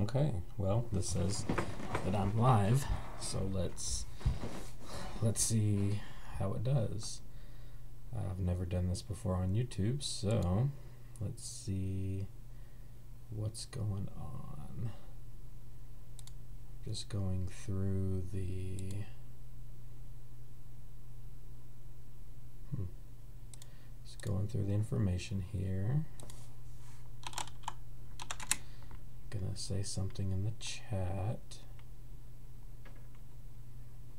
Okay, well, this says that I'm live, so let's see how it does. I've never done this before on YouTube, so let's see what's going on. Just going through the just going through the information here. Gonna say something in the chat,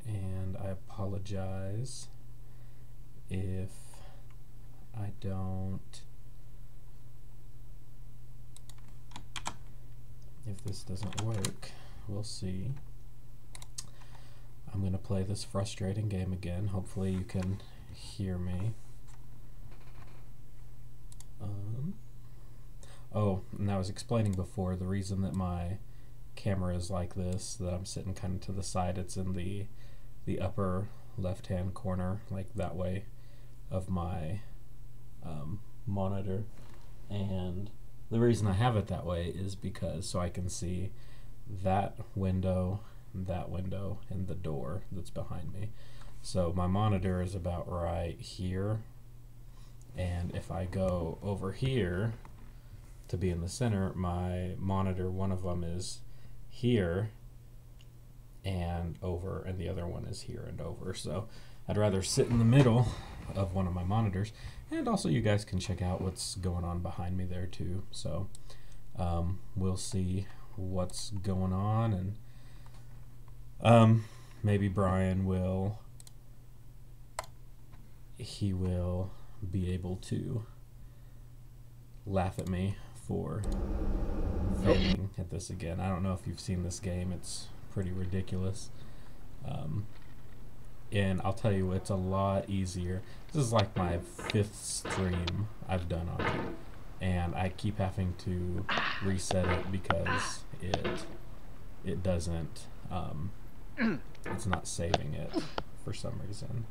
and I apologize if I don't, if this doesn't work. We'll see. I'm gonna play this frustrating game again. Hopefully you can hear me. Oh, and I was explaining before, the reason that my camera is like this, that I'm sitting kind of to the side, it's in the upper left-hand corner, like that way, of my monitor. And the reason I have it that way is because so I can see that window, and the door that's behind me. So my monitor is about right here, and if I go over here to be in the center, my monitor, one of them is here and over, and the other one is here and over. So I'd rather sit in the middle of one of my monitors, and also you guys can check out what's going on behind me there too. So we'll see what's going on, and maybe Brian will be able to laugh at me for failing at this again. I don't know if you've seen this game. It's pretty ridiculous. And I'll tell you, it's a lot easier. This is like my 5th stream I've done on it, and I keep having to reset it because it doesn't, it's not saving it for some reason.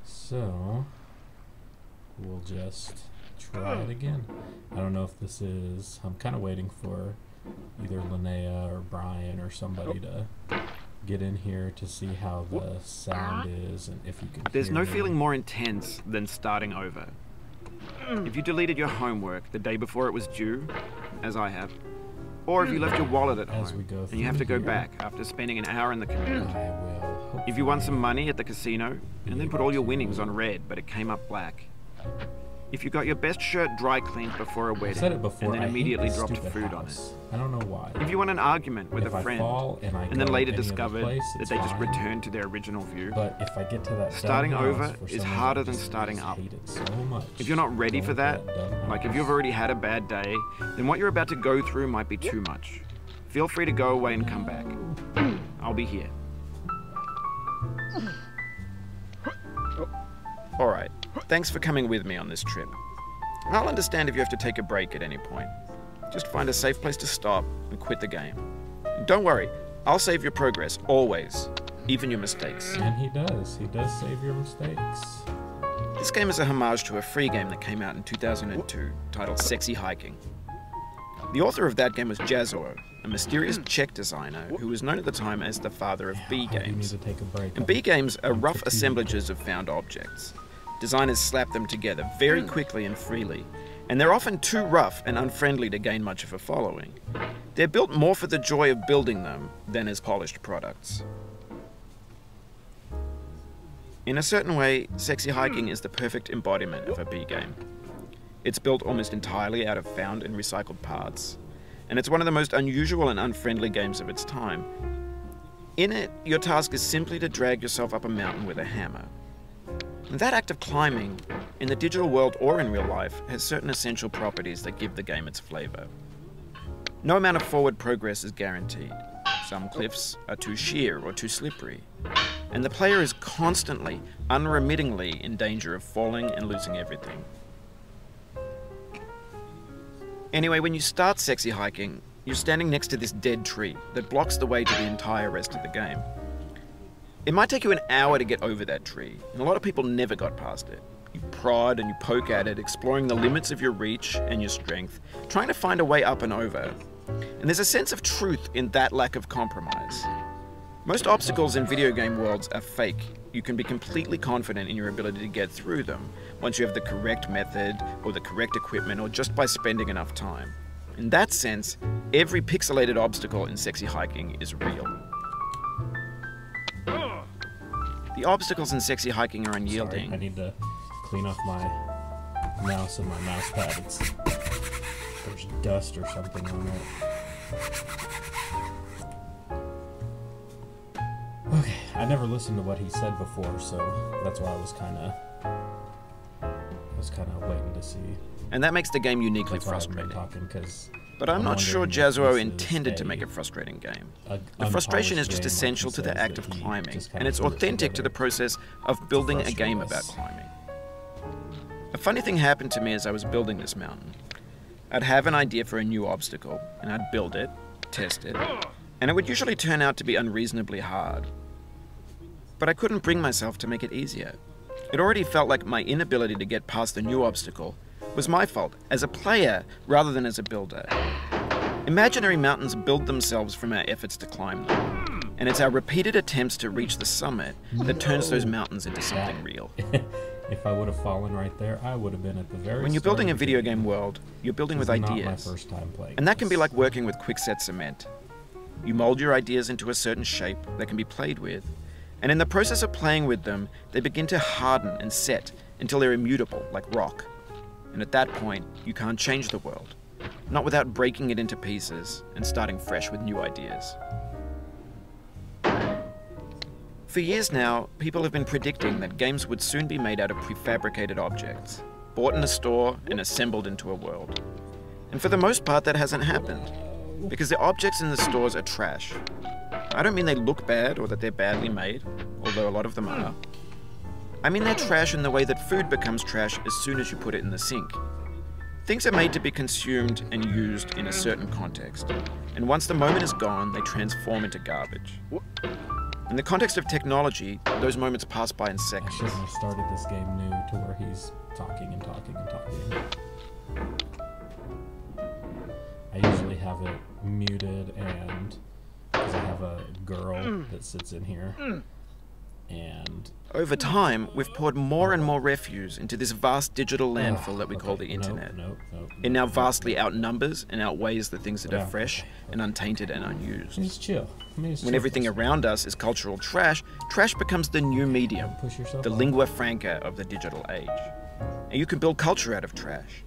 So we'll just try it again. I don't know if this is, I'm kind of waiting for either Linnea or Brian or somebody to get in here to see how the sound is and if you can There's hear no me. feeling more intense than starting over. If you deleted your homework the day before it was due, as I have, or if you left your wallet at As we home go and you have to through go here, back after spending an hour in the commute. I will If you won some hopefully money at the casino and then put all your winnings on red but it came up black. If you got your best shirt dry cleaned before a I've wedding said it before, and then I hate immediately this dropped stupid food on it. house. I don't know why. If you won an argument with If a I friend fall and and then go later any other discovered place, that it's they just fine. returned to their original view. But if I get to that Starting dumb house, over for is some reason, harder I than just starting up. hate it so much. If you're not ready for Going that, dumb like if house. you've already had a bad day, then what you're about to go through might be too much. Feel free to go away and come back. I'll be here. Alright, thanks for coming with me on this trip. I'll understand if you have to take a break at any point. Just find a safe place to stop and quit the game. And don't worry, I'll save your progress, always, even your mistakes. And he does save your mistakes. This game is a homage to a free game that came out in 2002 titled Sexy Hiking. The author of that game was Jazzo, a mysterious Czech designer who was known at the time as the father of B I do need games. to take a break. And B games are rough assemblages of found objects. Designers slap them together very quickly and freely, and they're often too rough and unfriendly to gain much of a following. They're built more for the joy of building them than as polished products. In a certain way, Sexy Hiking is the perfect embodiment of a B game. It's built almost entirely out of found and recycled parts, and it's one of the most unusual and unfriendly games of its time. In it, your task is simply to drag yourself up a mountain with a hammer. And that act of climbing, in the digital world or in real life, has certain essential properties that give the game its flavor. No amount of forward progress is guaranteed. Some cliffs are too sheer or too slippery, and the player is constantly, unremittingly in danger of falling and losing everything. Anyway, when you start Sexy Hiking, you're standing next to this dead tree that blocks the way to the entire rest of the game. It might take you an hour to get over that tree, and a lot of people never got past it. You prod and you poke at it, exploring the limits of your reach and your strength, trying to find a way up and over, And there's a sense of truth in that lack of compromise. Most obstacles in video game worlds are fake. You can be completely confident in your ability to get through them once you have the correct method or the correct equipment or just by spending enough time. In that sense, every pixelated obstacle in Sexy Hiking is real. The obstacles in Sexy Hiking are unyielding. Sorry, I need to clean off my mouse and my mouse pad. There's dust or something on it. Okay, I never listened to what he said before, so that's why I was kind of waiting to see. And that makes the game uniquely That's why I haven't been frustrating. talking, 'cause But I'm not sure wondering if Jazzuo this is intended to a- make a frustrating game. a The frustration is unpolished just game, like essential he to the says, act that of he climbing, just and kinda it's put it authentic to the together process of building a frustrate game us. about climbing. A funny thing happened to me as I was building this mountain. I'd have an idea for a new obstacle, and I'd build it, test it, and it would usually turn out to be unreasonably hard. But I couldn't bring myself to make it easier. It already felt like my inability to get past the new obstacle was my fault as a player rather than as a builder. Imaginary mountains build themselves from our efforts to climb them, and it's our repeated attempts to reach the summit that turns those mountains into something real. If I would have fallen right there, I would have been at the very When you're start building a of the video game. game world, you're building with This is not ideas. my first time playing And that can be this. like working with quickset cement. You mold your ideas into a certain shape that can be played with, and in the process of playing with them, they begin to harden and set until they're immutable, like rock. And at that point, you can't change the world, not without breaking it into pieces and starting fresh with new ideas. For years now, people have been predicting that games would soon be made out of prefabricated objects, bought in a store and assembled into a world. And for the most part, that hasn't happened, because the objects in the stores are trash. I don't mean they look bad or that they're badly made, although a lot of them are. I mean they're trash in the way that food becomes trash as soon as you put it in the sink. Things are made to be consumed and used in a certain context, and once the moment is gone, they transform into garbage. In the context of technology, those moments pass by in I seconds. shouldn't have started this game new to where he's talking and talking and talking. I usually have it muted, and because I have a girl that sits in here, and Over time, we've poured more and more refuse into this vast digital landfill that we call the internet. It now vastly outnumbers and outweighs the things that are fresh and untainted and unused. Just chill. When everything around us is cultural trash, trash becomes the new medium, Push yourself the up. lingua franca of the digital age. And you can build culture out of trash.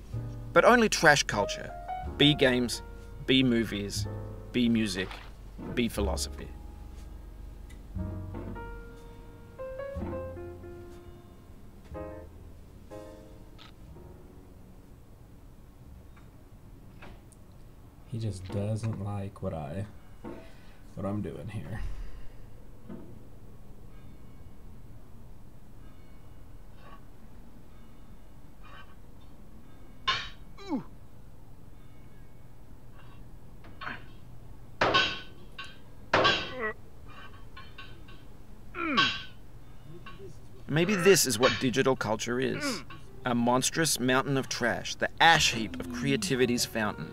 But only trash culture. B games, B movies, B music, B philosophy. He just doesn't like what I'm doing here. Maybe this is what digital culture is. A monstrous mountain of trash, the ash heap of creativity's fountain.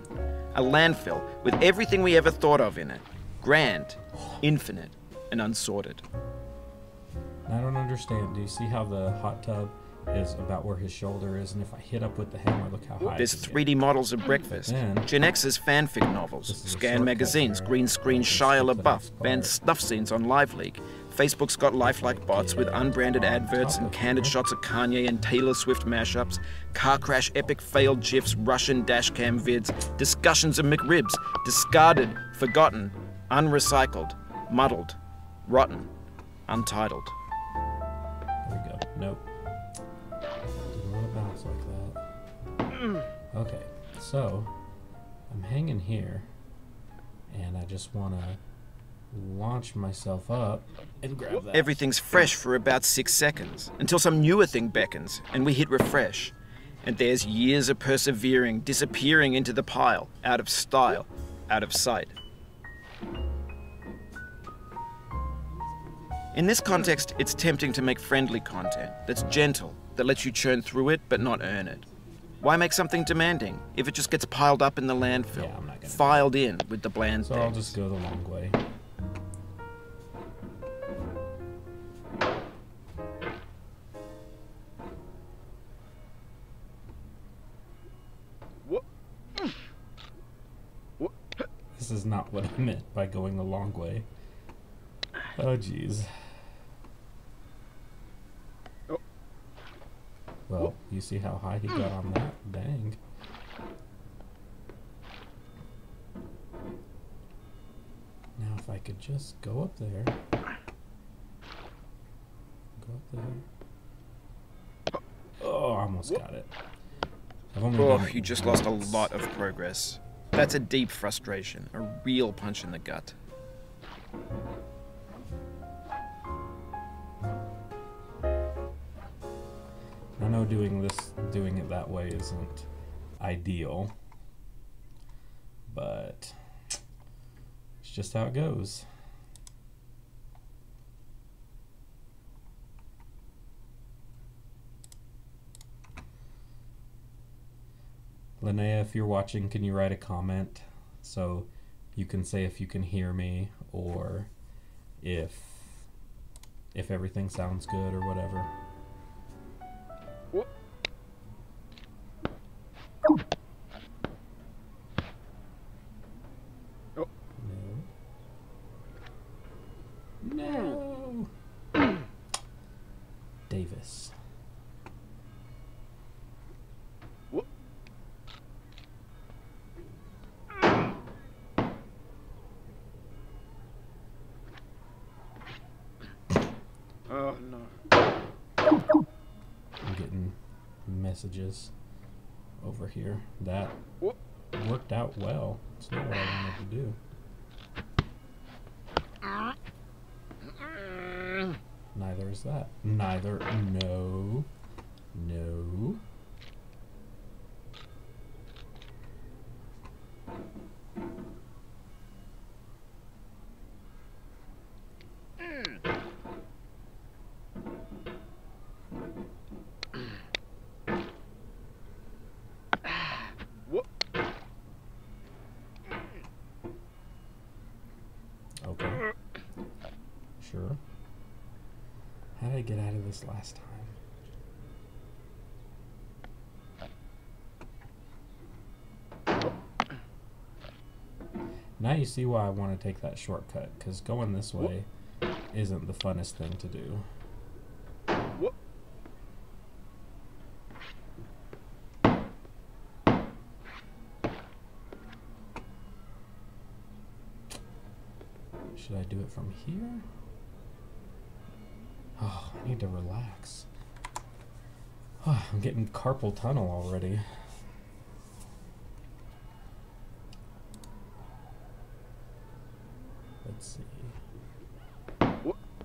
A landfill with everything we ever thought of in it. Grand, infinite, and unsorted. I don't understand. Do you see how the hot tub is about where his shoulder is? And if I hit up with the hammer, look how high There's it can 3D models of breakfast, Then- Gen X's fanfic novels, This is a Scan shortcut magazines, here. green screen I can Shia skip the LaBeouf, next banned part. snuff scenes on LiveLeak. Facebook's got lifelike bots with Yeah, unbranded on adverts top and of candid it. shots of Kanye and Taylor Swift mashups, car crash epic failed GIFs, Russian dashcam vids, discussions of McRibs, discarded, forgotten, unrecycled, muddled, rotten, untitled. There we go. Nope. Didn't want to bounce like that. Okay, so I'm hanging here, and I just want to launch myself up and grab that. Everything's fresh for about 6 seconds, until some newer thing beckons, and we hit refresh. And there's years of persevering, disappearing into the pile, out of style, out of sight. In this context, it's tempting to make friendly content that's gentle, that lets you churn through it but not earn it. Why make something demanding if it just gets piled up in the landfill, Yeah, I'm not gonna filed in with the bland So things? I'll just go the long way. This is not what I meant by going the long way. Oh, jeez. Well, you see how high he got on that? Dang. Now if I could just go up there. Go up there. Oh, I almost got it. I've only done Oh, it you just lost a once. lot of progress. That's a deep frustration, a real punch in the gut. I know doing it that way isn't ideal, but it's just how it goes. Linnea, if you're watching, can you write a comment so you can say if you can hear me or if everything sounds good or whatever. No. Davis. Oh no. I'm getting messages over here. That worked out well. It's not what I wanted to do. Neither is that. Neither. No. No. Okay. Sure. How did I get out of this last time? Now you see why I want to take that shortcut, because going this way isn't the funnest thing to do. Should I do it from here? Oh, I need to relax. Oh, I'm getting carpal tunnel already. Let's see.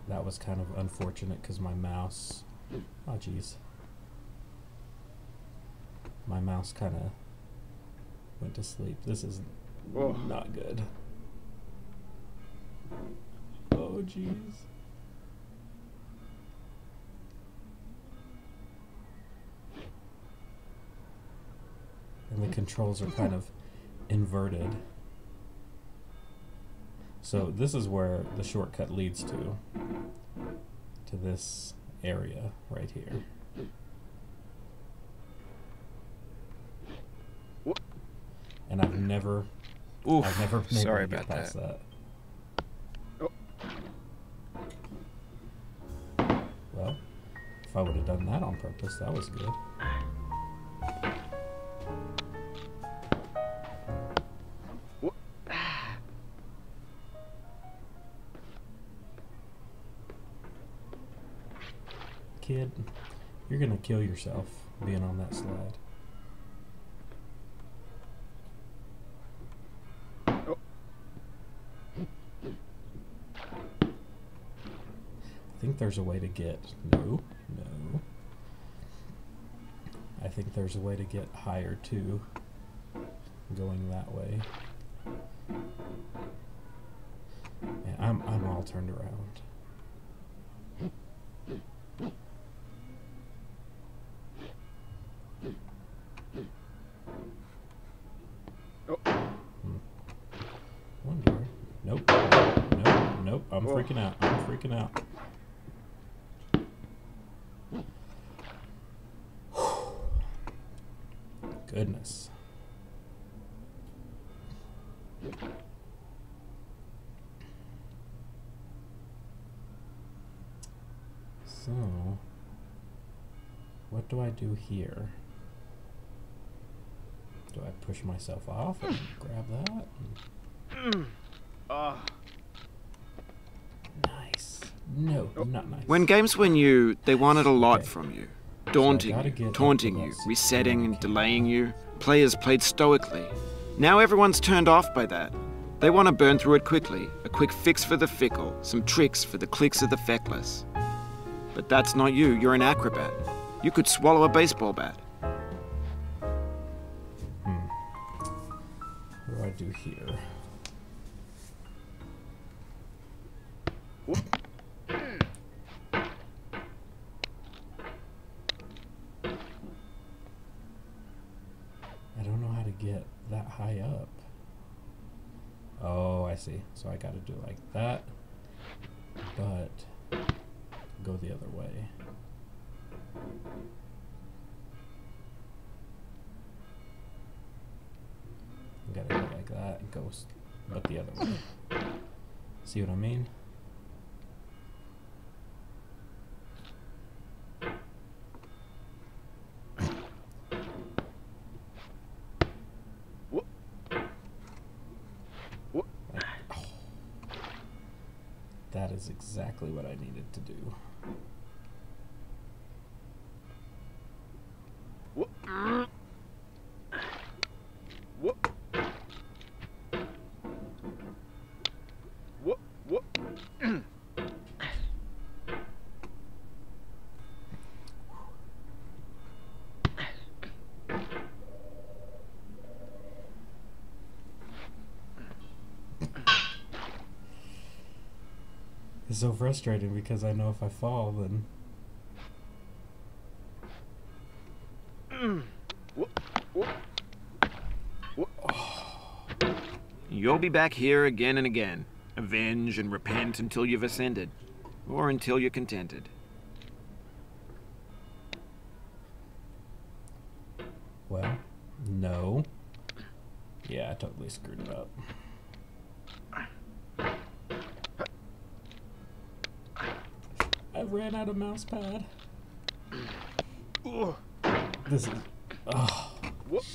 That was kind of unfortunate because my mouse... Oh, jeez. My mouse kind of went to sleep. This is not good. Oh, jeez. And the controls are kind of inverted. So this is where the shortcut leads to this area right here. And I've never been able Sorry to get about past that. Well, if I would have done that on purpose, that was good. Kid, you're gonna kill yourself being on that slide. I think there's a way to get... No. I think there's a way to get higher too, going that way. Man, I'm all turned around. I'm freaking out. I'm freaking out. Goodness. So, what do I do here? Do I push myself off and grab that? Nice. No, not nice. When games were new, they wanted a lot from you. Daunting gotta you, get taunting up to you, this. resetting and delaying you. Players played stoically. Now everyone's turned off by that. They want to burn through it quickly, a quick fix for the fickle, some tricks for the clicks of the feckless. But that's not you, you're an acrobat. You could swallow a baseball bat. What do I do here? I don't know how to get that high up. Oh, I see. So I gotta do like that, but go the other way. Gotta go like that and go, but the other way. See what I mean? That is exactly what I needed to do. It's so frustrating because I know if I fall, then... You'll be back here again and again. Avenge and repent until you've ascended. Or until you're contented. Well, no. Yeah, I totally screwed it up. I ran out of mouse pad. This is... Oh.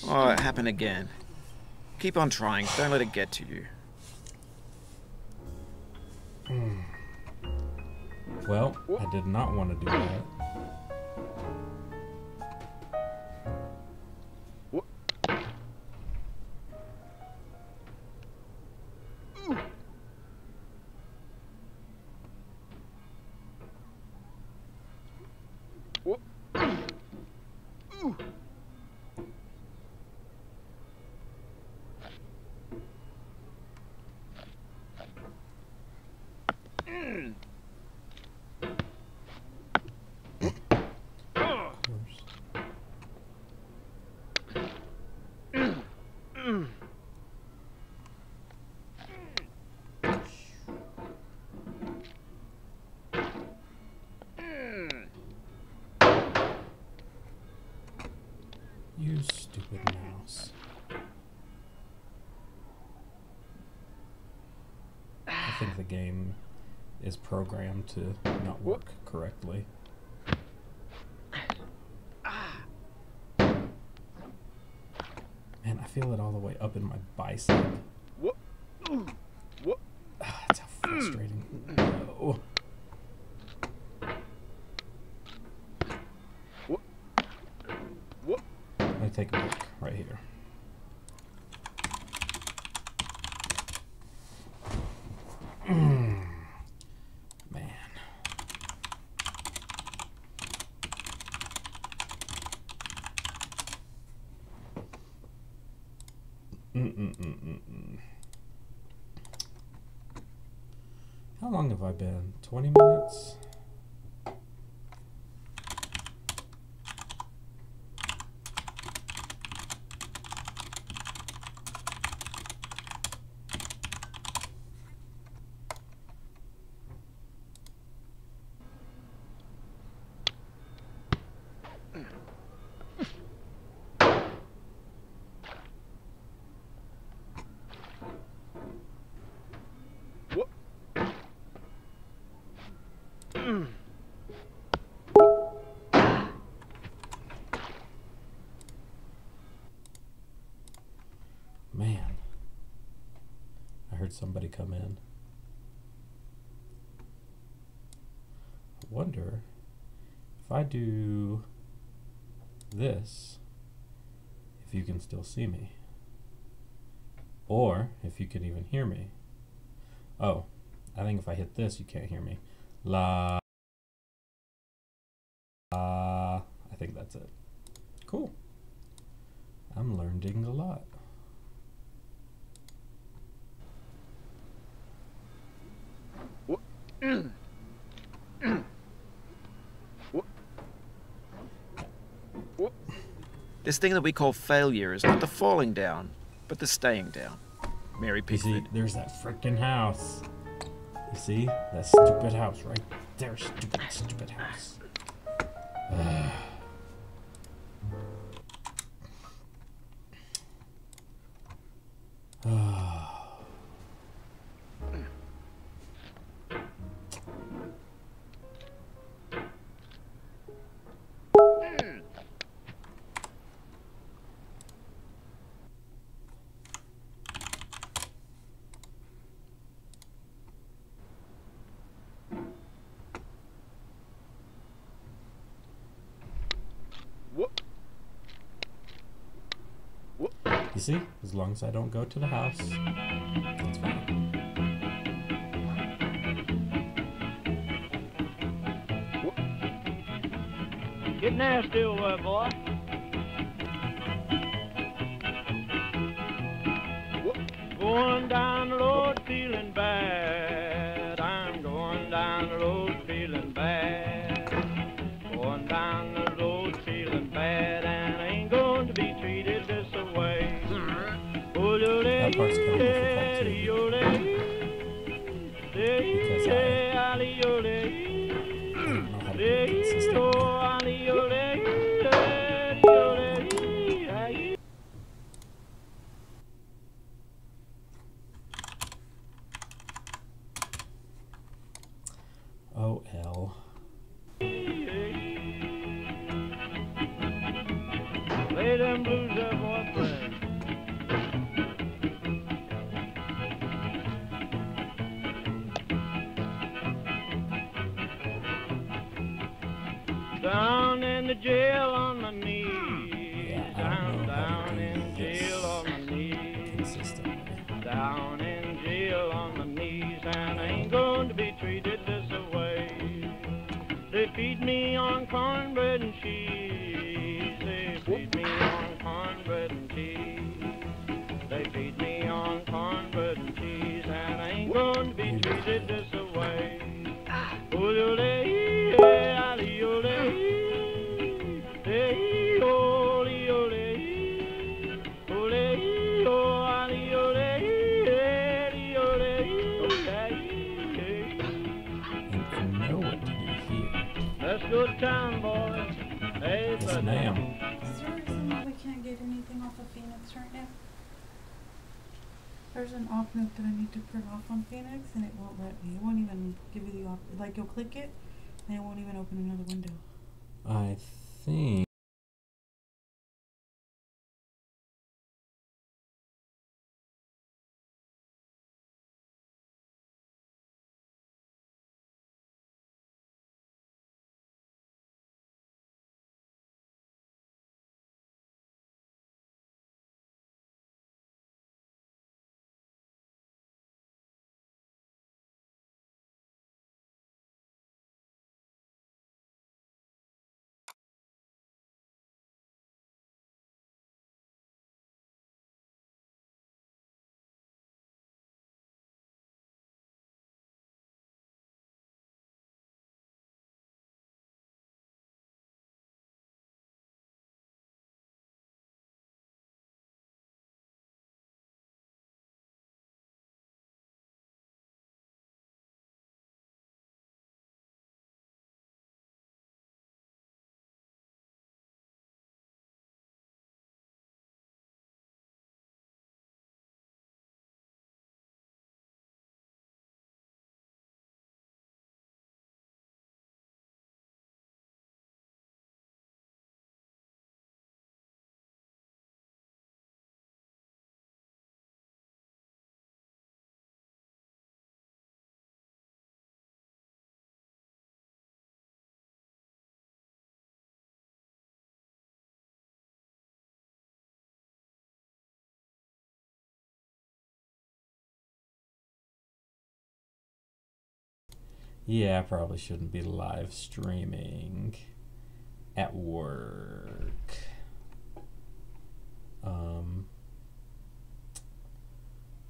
Oh, it happened again. Keep on trying. Don't let it get to you. Well, I did not want to do that. You stupid mouse. I think the game is programmed to not work correctly. Man, I feel it all the way up in my bicep. That's how frustrating. No. I'm gonna take a look right here. Man. How long have I been? 20 minutes? heard somebody come in. I wonder if I do this, if you can still see me. Or if you can even hear me. Oh, I think if I hit this, you can't hear me. La. I think that's it. Cool. I'm learning a lot. This thing that we call failure is not the falling down, but the staying down. Mary You Pickford. see, there's that frickin' house. You see? That stupid house right there. Stupid, stupid house. You see? As long as I don't go to the house, that's fine. Get nasty over there, boy. Going down the road feeling bad. I'm going down the road feeling bad. Going down the road feeling bad, and I ain't going to be treated this way. That part's kind of difficult too. Because I don't know how to be consistent. Oh, hell. Lay them blues up, boyfriend. Down in the jail on my knees. Yeah, I don't know how Down to in do jail on my this knees. consistently. Down in jail on my knees, and I ain't going to be treated this way. They feed me on cornbread and cheese. They feed me on cornbread and cheese. They feed me on cornbread and cheese, and I ain't going to be treated this way. And know what to do here. Let's go to town, boys. Hey, Yes, buddy. ma'am. Is there a reason why we can't get anything off of Phoenix right now? There's an off note that I need to print off on Phoenix, and it won't let me. It won't even give you the off. Like, you'll click it, and it won't even open another window. I think Yeah, I probably shouldn't be live streaming at work.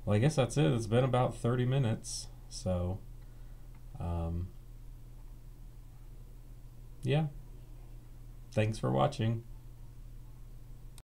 Well, I guess that's it. It's been about 30 minutes. So, yeah. Thanks for watching.